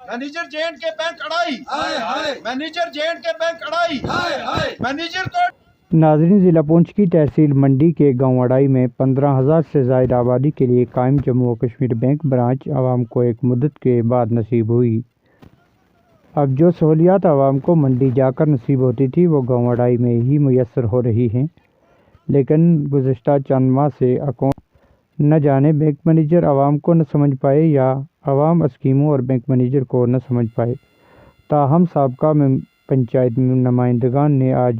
Manager J&K bank अड़ाई, manager J&K bank अड़ाई, manager को। नाज़रीन, ज़िला पुंछ की तहसील मंडी के गांव अड़ाई में 15,000 से ज़ायद आबादी के लिए कायम जम्मू और कश्मीर बैंक ब्रांच आवाम को एक मुद्दत के बाद नसीब हुई। अब जो सहूलियात आवाम को मंडी जाकर नसीब होती थी वो गांव अड़ाई में ही मुयस्सर हो रही हैं, लेकिन गुज़श्ता चंद माह से अकाउंट न जाने बैंक मैनेजर आवाम को न समझ पाए या आवाम स्कीमों और बैंक मैनेजर को न समझ पाए। ताहम साबका पंचायत नुमाइंदगान ने आज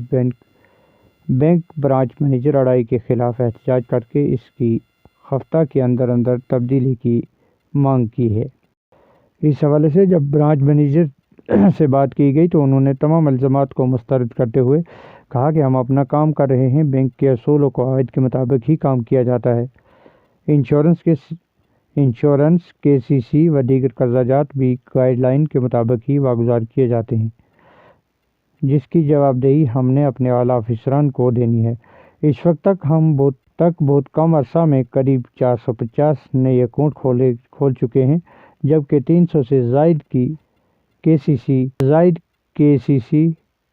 बैंक ब्रांच मैनेजर अड़ाई के ख़िलाफ़ एहतजाज करके इसकी हफ्ता के अंदर अंदर तब्दीली की मांग की है। इस हवाले से जब ब्रांच मैनेजर से बात की गई तो उन्होंने तमाम इल्ज़ामात को मुस्तरद करते हुए कहा कि हम अपना काम कर रहे हैं, बैंक के असूल व कवायद के मुताबिक ही काम किया जाता है। इंश्योरेंस KCC व दीगर कर्जाजात भी गाइडलाइन के मुताबिक ही वागुजार किए जाते हैं, जिसकी जवाबदेही हमने अपने आला अफसरान को देनी है। इस वक्त तक बहुत कम अरसा में करीब 450 नए अकाउंट खोल चुके हैं, जबकि 300 से ज़ायद की KCC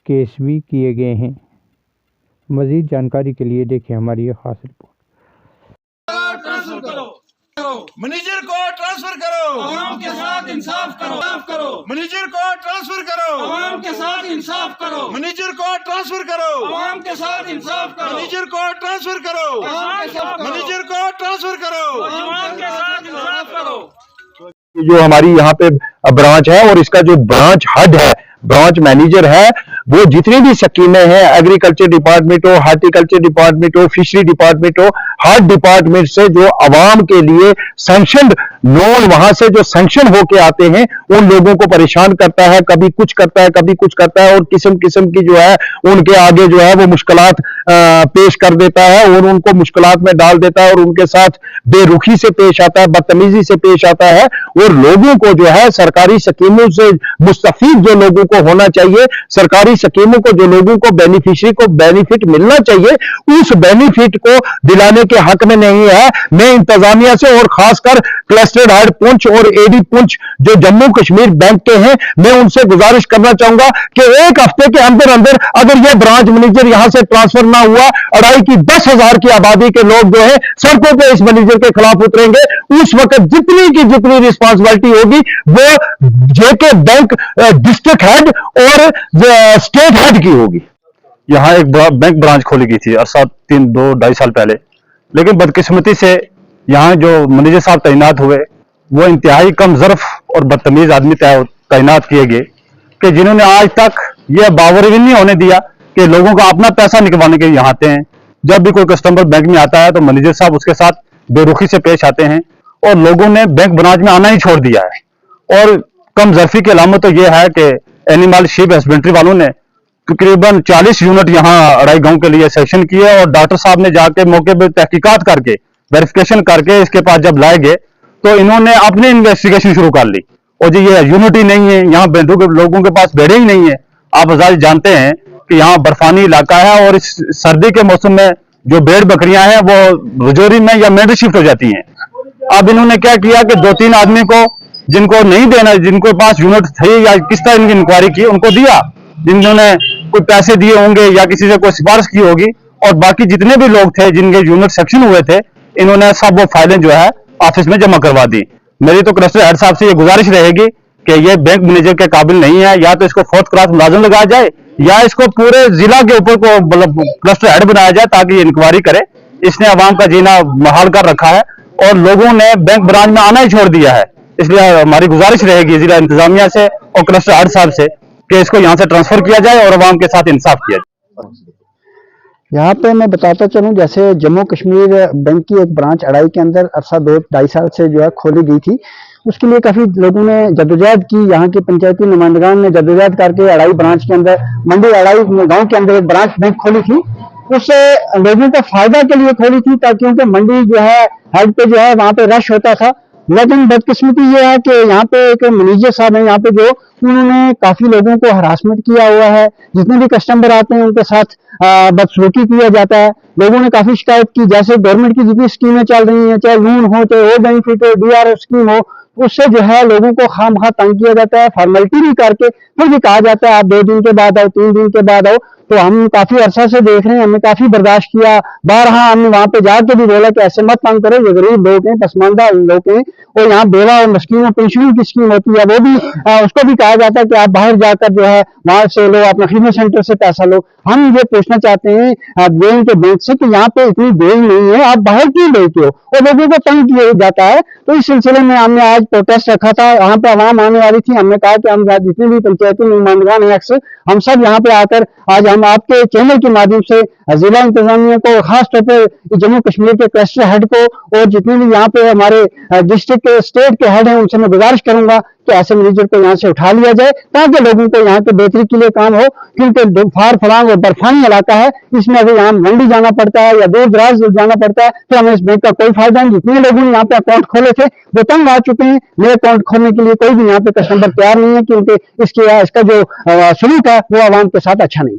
केस भी किए गए हैं। मज़ीद जानकारी के लिए देखिए हमारी ये खास रिपोर्ट। मैनेजर को ट्रांसफर करो, आवाम के साथ इंसाफ करो, मैनेजर को ट्रांसफर करो, आवाम के साथ इंसाफ करो, मैनेजर को ट्रांसफर करो, आवाम के साथ इंसाफ करो, मैनेजर को ट्रांसफर करो, मैनेजर को ट्रांसफर करो, आवाम के साथ इंसाफ करो। जो हमारी यहाँ पे ब्रांच है और इसका जो ब्रांच हेड है, ब्रांच मैनेजर है, वो जितनी भी स्कीमें हैं, एग्रीकल्चर डिपार्टमेंट हो, हार्टिकल्चर डिपार्टमेंट हो, फिशरी डिपार्टमेंट हो, हर डिपार्टमेंट से जो आवाम के लिए सैंक्शन लोन वहां से जो सैंक्शन होके आते हैं उन लोगों को परेशान करता है, कभी कुछ करता है, कभी कुछ करता है, और किस्म किस्म की जो है उनके आगे जो है वो मुश्किलात पेश कर देता है और उनको मुश्किलात में डाल देता है और उनके साथ बेरुखी से पेश आता है, बदतमीजी से पेश आता है। और लोगों को जो है सरकारी स्कीमों से मुस्तफीद जो लोगों को होना चाहिए, सरकारी स्कीमों को जो लोगों को बेनिफिशियरी को बेनिफिट मिलना चाहिए, उस बेनिफिट को दिलाने के हक में नहीं है। मैं इंतजामिया से और खासकर क्लस्टर हेड पुंछ और AD पुंछ जो जम्मू कश्मीर बैंक के हैं, मैं उनसे गुजारिश करना चाहूंगा कि एक हफ्ते के अंदर अंदर अगर यह ब्रांच मैनेजर यहां से ट्रांसफर ना हुआ, अड़ाई की 10,000 की आबादी के लोग जो है सड़कों पर इस मैनेजर के खिलाफ उतरेंगे। उस वक्त जितनी की जितनी रिस्पॉन्सिबिलिटी होगी वो JK बैंक डिस्ट्रिक्ट हेड और स्टेट हेड की होगी। यहाँ एक बैंक ब्रांच खोली गई थी अरसा 2-2.5 साल पहले, लेकिन बदकिस्मती से यहाँ जो मैनेजर साहब तैनात हुए वो इंतहाई कम ज़र्फ और बदतमीज आदमी तैनात किए गए कि जिन्होंने आज तक यह बावर भी नहीं होने दिया कि लोगों का अपना पैसा निकलवाने के यहाँ आते हैं। जब भी कोई कस्टमर बैंक में आता है तो मैनेजर साहब उसके साथ बेरुखी से पेश आते हैं और लोगों ने बैंक ब्रांच में आना ही छोड़ दिया है। और कम ज़र्फी की अलामत तो यह है कि एनिमल शीप हस्बेंड्री वालों ने तकरीबन 40 यूनिट यहाँ अड़ाई गांव के लिए सेक्शन किए और डॉक्टर साहब ने जाके मौके पर तहकीकात करके वेरिफिकेशन करके इसके पास जब लाए गए तो इन्होंने अपनी इन्वेस्टिगेशन शुरू कर ली और जी ये यूनिट ही नहीं है, यहाँ बेंदू के लोगों के पास बेड़े ही नहीं है। आप आजाद जानते हैं कि यहाँ बर्फानी इलाका है और इस सर्दी के मौसम में जो भेड़ बकरियां हैं वो रजौरी में या मेंढक शिफ्ट हो जाती हैं। अब इन्होंने क्या किया कि 2-3 आदमी को जिनको नहीं देना, जिनको पास यूनिट थे या किस तरह इनकी इंक्वायरी की उनको दिया, जिन्होंने कोई पैसे दिए होंगे या किसी से कोई सिफारिश की होगी, और बाकी जितने भी लोग थे जिनके यूनिट सेक्शन हुए थे इन्होंने सब वो फाइलें जो है ऑफिस में जमा करवा दी। मेरी तो क्लस्टर हेड साहब से ये गुजारिश रहेगी कि ये बैंक मैनेजर के काबिल नहीं है, या तो इसको 4th क्लास मुलाजिम लगाया जाए या इसको पूरे जिला के ऊपर को मतलब क्लस्टर हेड बनाया जाए ताकि ये इंक्वायरी करे। इसने आवाम का जीना महाल कर रखा है और लोगों ने बैंक ब्रांच में आना ही छोड़ दिया है। इसलिए हमारी गुजारिश रहेगी जिला इंतजामिया से और क्लस्टर हेड साहब से कि इसको यहाँ से ट्रांसफर किया जाए और आवाम के साथ इंसाफ किया जाए। यहाँ पे मैं बताता चलूँ, जैसे जम्मू कश्मीर बैंक की एक ब्रांच अड़ाई के अंदर अरसा 2-2.5 साल से जो है खोली गई थी, उसके लिए काफी लोगों ने जद्दोजहद की। यहाँ के पंचायती नुमाइंदगान ने जद्दोजहद करके अड़ाई ब्रांच के अंदर मंडी अड़ाई गांव के अंदर एक ब्रांच बैंक खोली थी। उससे लोगों के फायदा के लिए खोली थी ताकि उनके मंडी जो है हेड पे जो है वहां पे रश होता था। लेकिन बदकिस्मती ये है कि यहाँ पे एक मैनेजर साहब है यहाँ पे जो उन्होंने काफी लोगों को हरासमेंट किया हुआ है। जितने भी कस्टमर आते हैं उनके साथ बदसलूकी किया जाता है। लोगों ने काफी शिकायत की, जैसे गवर्नमेंट की जितनी स्कीमें चल रही हैं, चाहे लोन हो, चाहे वो बेनिफिट हो, DRF स्कीम हो, उससे जो है लोगों को खामखा तंग किया जाता है, फॉर्मेलिटी भी करके फिर भी कहा जाता है आप 2 दिन के बाद आओ, 3 दिन के बाद आओ। तो हम काफी अरसा से देख रहे हैं, हमने काफी बर्दाश्त किया, बारहा हमने वहां पे जाके भी बोला कि ऐसे मत तंग करो, ये गरीब लोग हैं, पसमानदा लोग हैं, और यहाँ बेवा और मस्किनों पेंशनों की स्कीम होती है, वो भी उसको भी कहा जाता है कि आप बाहर जाकर जो है वहां से लो, अपना खिदमत सेंटर से पैसा लो। हम ये पूछना चाहते हैं बैंक के बैंक से कि यहाँ पे इतनी देर नहीं है, आप बाहर क्यों लेते हो, और लोगों को तंग किया जाता है। तो इस सिलसिले में हमने आज प्रोटेस्ट रखा था, यहाँ पे आवाम आने वाली थी, हमने कहा कि हम जितने भी पंचायती नुमाइंदगान हैं अक्सर, हम सब यहाँ पे आकर आज हम आपके चैनल के माध्यम से जिला इंतजामिया को, खास तौर पर जम्मू कश्मीर के क्लस्टर हेड को, और जितने भी यहाँ पे हमारे डिस्ट्रिक्ट स्टेट के हेड हैं, उनसे मैं गुजारिश करूंगा कि ऐसे मैनेजर को यहाँ से उठा लिया जाए, ताकि लोगों को यहाँ के बेहतरी के लिए काम हो। क्योंकि फार फलांग और बर्फानी इलाका है, इसमें अगर यहाँ मंडी जाना पड़ता है या दूर दराज जाना पड़ता है तो हमें इस बैंक का कोई फायदा नहीं। जितने लोगों ने यहाँ पे अकाउंट खोले थे वो तंग आ चुके हैं, नए अकाउंट खोलने के लिए कोई भी यहाँ पे कस्टमर तैयार नहीं है, क्योंकि इसका जो सलूक है वो आवाम के साथ अच्छा नहीं।